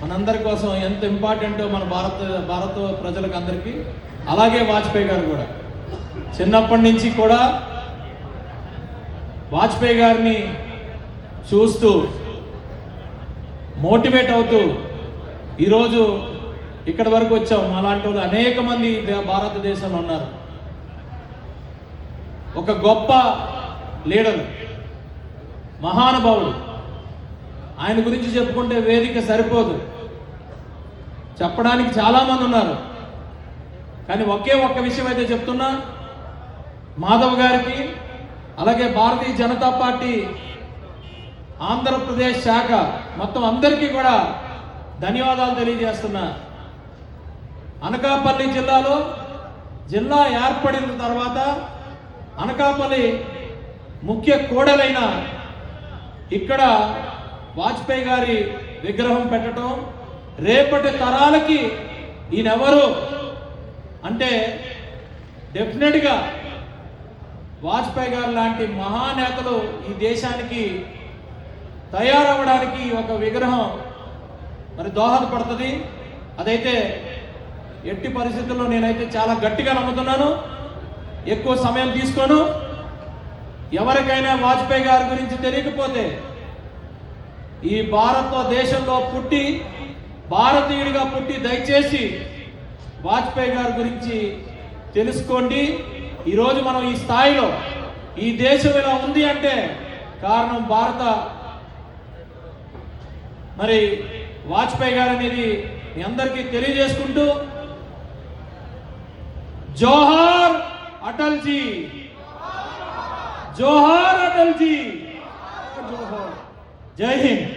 మనందరి కోసం ఎంత ఇంపార్టెంటో మన భారత ప్రజలకు అందరికీ, అలాగే వాజ్పేయి గారు కూడా చిన్నప్పటి నుంచి కూడా వాజ్పేయి గారిని చూస్తూ మోటివేట్ అవుతూ ఈరోజు ఇక్కడి వరకు వచ్చాం. అలాంటి వాళ్ళు అనేక మంది భారతదేశంలో ఉన్నారు. ఒక గొప్ప లీడర్, మహానుభావుడు. ఆయన గురించి చెప్పుకుంటే వేదిక సరిపోదు, చెప్పడానికి చాలామంది ఉన్నారు. కానీ ఒక్క విషయం అయితే చెప్తున్నా, మాధవ్ గారికి అలాగే భారతీయ జనతా పార్టీ ఆంధ్రప్రదేశ్ శాఖ మొత్తం అందరికీ కూడా ధన్యవాదాలు తెలియజేస్తున్నా. అనకాపల్లి జిల్లాలో జిల్లా ఏర్పడిన తర్వాత అనకాపల్లి ముఖ్య కూడలైన ఇక్కడ వాజ్పేయి గారి విగ్రహం పెట్టడం, రేపటి తరాలకి ఈయనెవరు అంటే డెఫినెట్గా వాజ్పేయి గారు లాంటి మహానేతలు ఈ దేశానికి తయారవ్వడానికి ఒక విగ్రహం మరి దోహదపడుతుంది. అదైతే ఎట్టి పరిస్థితుల్లో నేనైతే చాలా గట్టిగా నమ్ముతున్నాను. ఎక్కువ సమయం తీసుకోను. ఎవరికైనా వాజ్పేయి గారి గురించి తెలియకపోతే ఈ భారతదేశంలో పుట్టి భారతీయుడిగా పుట్టి దయచేసి వాజ్పేయి గారి గురించి తెలుసుకోండి. ఈరోజు మనం ఈ స్థాయిలో ఈ దేశం ఇలా ఉంది అంటే కారణం మరి వాజ్పేయి గారు అనేది మీ అందరికీ తెలియజేసుకుంటూ, జోహార్ అటల్ జీ, జోహార్ అటల్ జీ, జై హింద్.